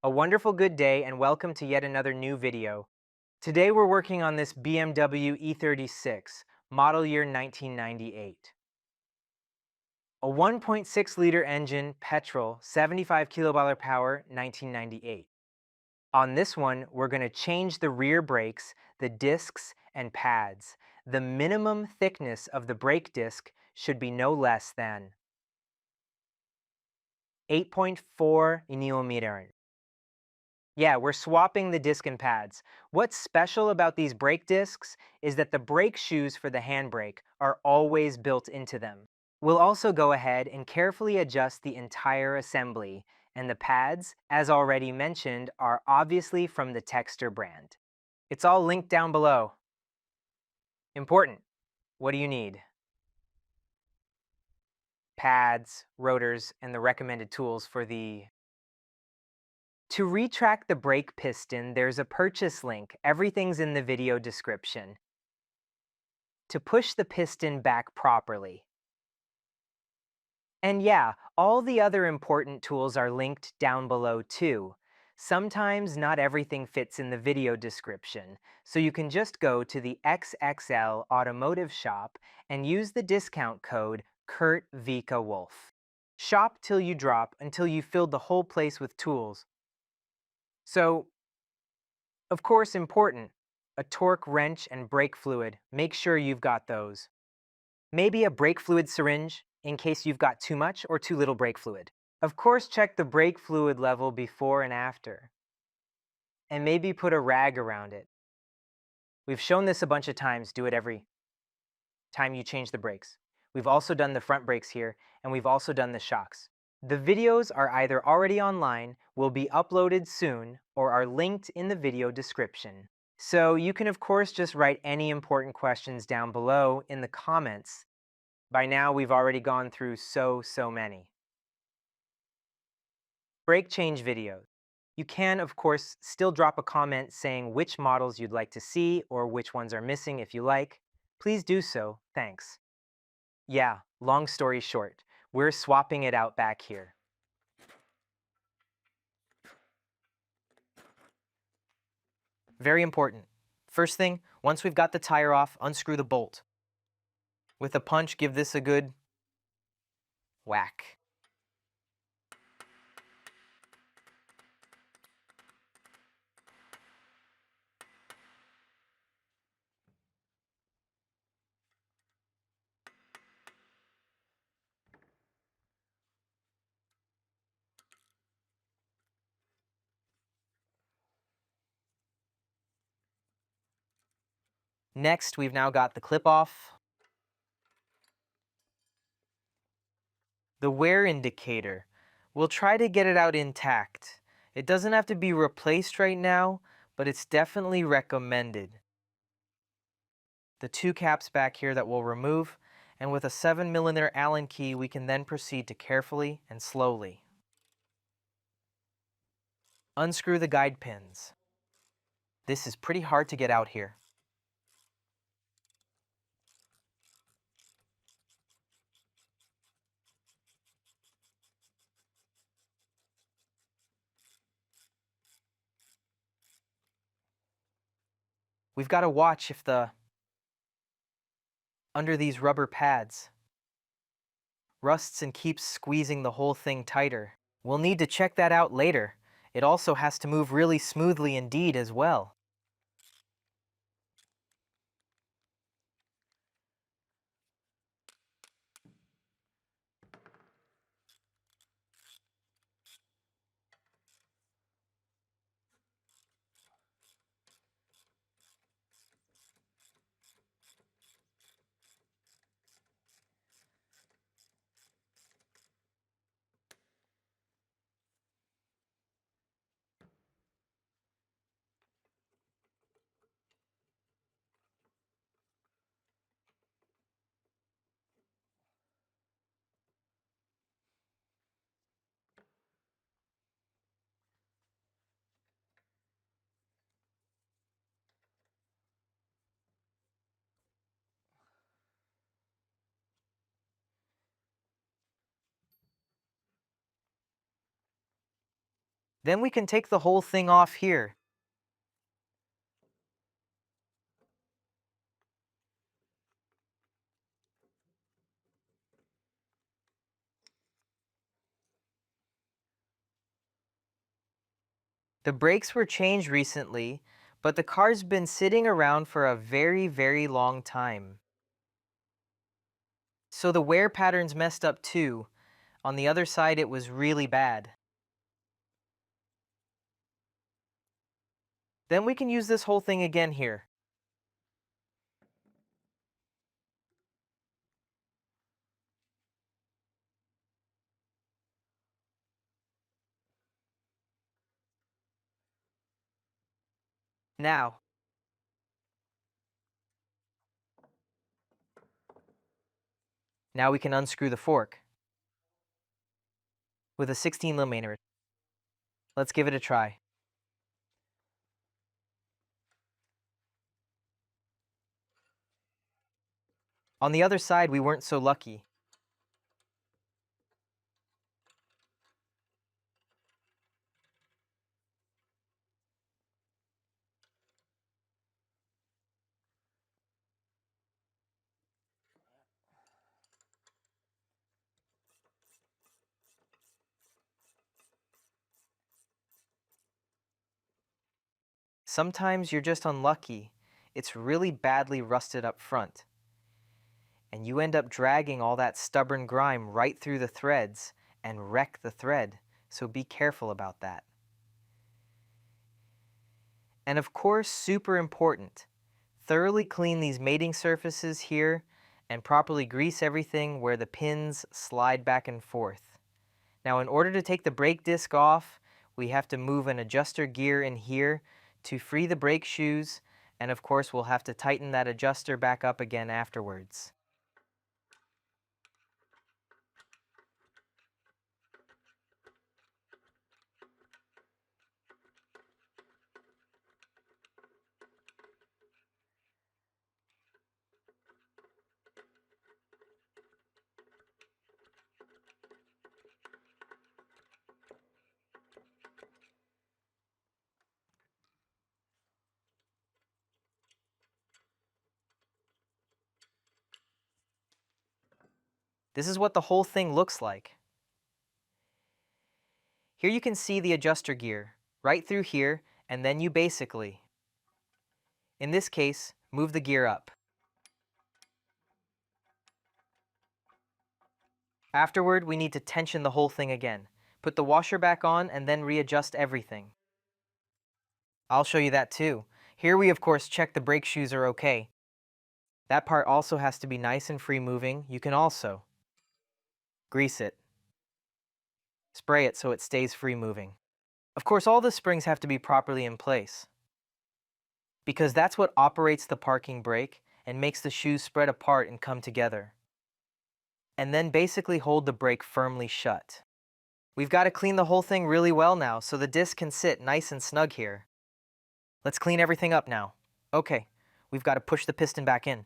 A wonderful good day and welcome to yet another new video. Today we're working on this BMW E36, model year 1998. A 1.6-liter engine, petrol, 75 kilowatt power, 1998. On this one, we're going to change the rear brakes, the discs, and pads. The minimum thickness of the brake disc should be no less than 8.4 millimeter. Yeah, we're swapping the disc and pads. What's special about these brake discs is that the brake shoes for the handbrake are always built into them. We'll also go ahead and carefully adjust the entire assembly, and the pads, as already mentioned, are obviously from the Texter brand. It's all linked down below. Important. What do you need? Pads, rotors, and the recommended tools for the... To retract the brake piston, there's a purchase link. Everything's in the video description. To push the piston back properly. And yeah, all the other important tools are linked down below too. Sometimes not everything fits in the video description, so you can just go to the XXL Automotive shop and use the discount code KurtVikaWolf. Shop till you drop until you've filled the whole place with tools. So, of course important, a torque wrench and brake fluid. Make sure you've got those. Maybe a brake fluid syringe, in case you've got too much or too little brake fluid. Of course, check the brake fluid level before and after. And maybe put a rag around it. We've shown this a bunch of times. Do it every time you change the brakes. We've also done the front brakes here, and we've also done the shocks. The videos are either already online, will be uploaded soon, or are linked in the video description. So you can of course just write any important questions down below in the comments. By now we've already gone through so many. Brake change videos. You can of course still drop a comment saying which models you'd like to see or which ones are missing if you like. Please do so, thanks. Yeah, long story short, we're swapping it out back here. Very important. First thing, once we've got the tire off, unscrew the bolt. With a punch, give this a good whack. Next, we've now got the clip off. The wear indicator. We'll try to get it out intact. It doesn't have to be replaced right now, but it's definitely recommended. The two caps back here that we'll remove, and with a 7mm Allen key we can then proceed to carefully and slowly unscrew the guide pins. This is pretty hard to get out here. We've got to watch if under these rubber pads rusts and keeps squeezing the whole thing tighter. We'll need to check that out later. It also has to move really smoothly indeed as well. Then we can take the whole thing off here. The brakes were changed recently, but the car's been sitting around for a very, very long time. So the wear pattern's messed up too. On the other side, it was really bad. Then we can use this whole thing again here. Now we can unscrew the fork with a 16mm. Let's give it a try. On the other side, we weren't so lucky. Sometimes you're just unlucky. It's really badly rusted up front. And you end up dragging all that stubborn grime right through the threads and wreck the thread, so be careful about that. And of course, super important, thoroughly clean these mating surfaces here and properly grease everything where the pins slide back and forth. Now, in order to take the brake disc off, we have to move an adjuster gear in here to free the brake shoes, and of course we'll have to tighten that adjuster back up again afterwards. This is what the whole thing looks like. Here you can see the adjuster gear, right through here, and then you basically, in this case, move the gear up. Afterward, we need to tension the whole thing again. Put the washer back on and then readjust everything. I'll show you that too. Here we of course check the brake shoes are okay. That part also has to be nice and free moving. You can also grease it. Spray it so it stays free moving. Of course, all the springs have to be properly in place, because that's what operates the parking brake and makes the shoes spread apart and come together. And then basically hold the brake firmly shut. We've got to clean the whole thing really well now so the disc can sit nice and snug here. Let's clean everything up now. Okay, we've got to push the piston back in.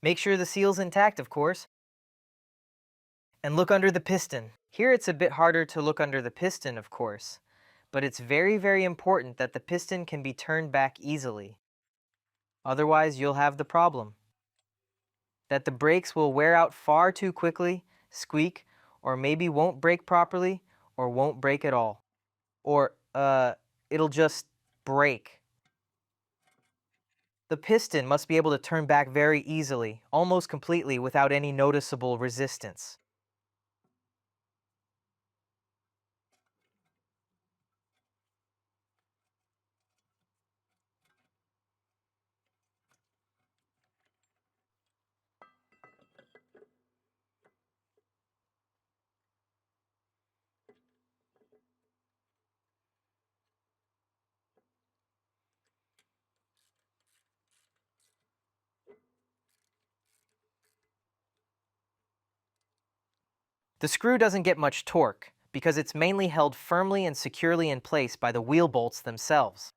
Make sure the seal's intact, of course. And look under the piston. Here it's a bit harder to look under the piston, of course, but it's very, very important that the piston can be turned back easily. Otherwise, you'll have the problem that the brakes will wear out far too quickly, squeak, or maybe won't brake properly, or won't brake at all. Or, it'll just break. The piston must be able to turn back very easily, almost completely without any noticeable resistance. The screw doesn't get much torque because it's mainly held firmly and securely in place by the wheel bolts themselves.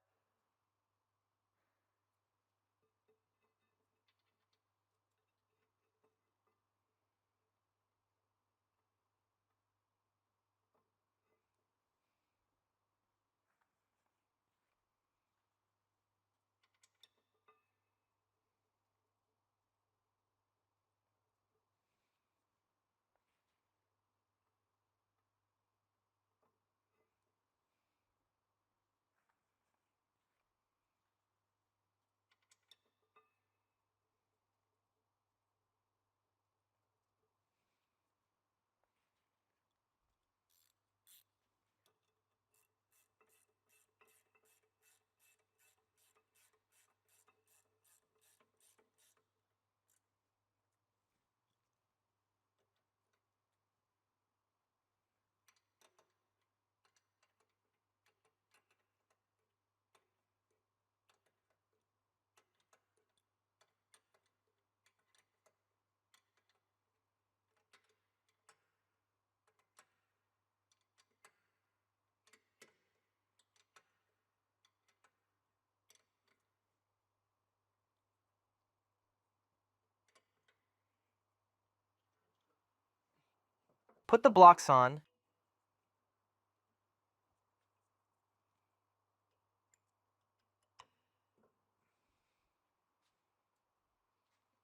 Put the blocks on.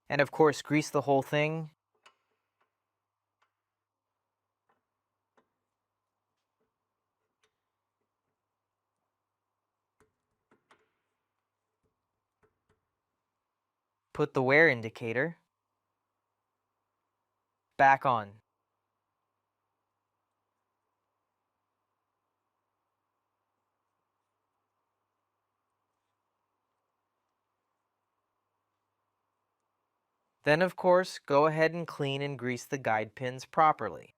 And of course, grease the whole thing. Put the wear indicator back on. Then, of course, go ahead and clean and grease the guide pins properly.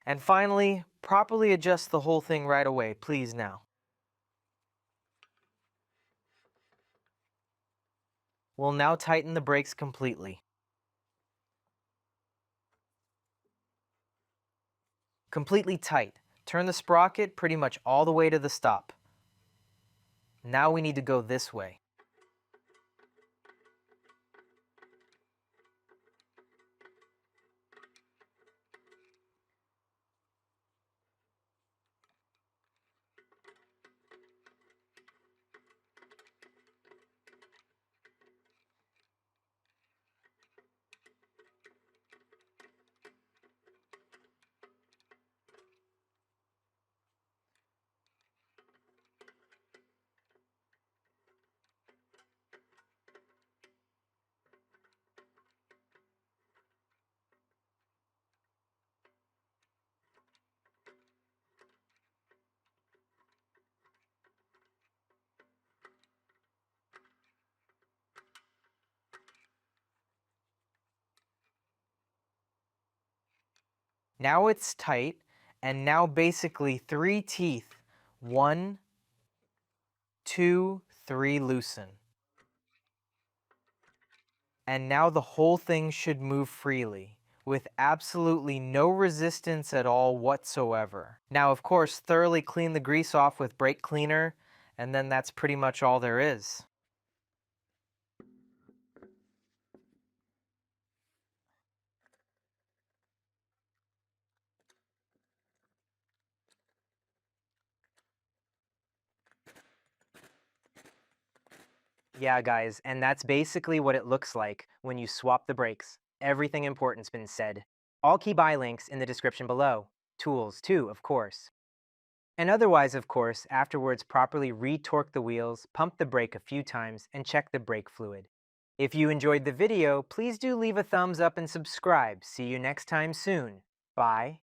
And finally, properly adjust the whole thing right away, please now. We'll now tighten the brakes completely. Completely tight. Turn the sprocket pretty much all the way to the stop. Now we need to go this way. Now it's tight, and now basically 3 teeth. 1, 2, 3 loosen. And now the whole thing should move freely, with absolutely no resistance at all whatsoever. Now, of course, thoroughly clean the grease off with brake cleaner, and then that's pretty much all there is. Yeah, guys, and that's basically what it looks like when you swap the brakes. Everything important's been said. All key buy links in the description below. Tools, too, of course. And otherwise, of course, afterwards properly re-torque the wheels, pump the brake a few times, and check the brake fluid. If you enjoyed the video, please do leave a thumbs up and subscribe. See you next time soon. Bye.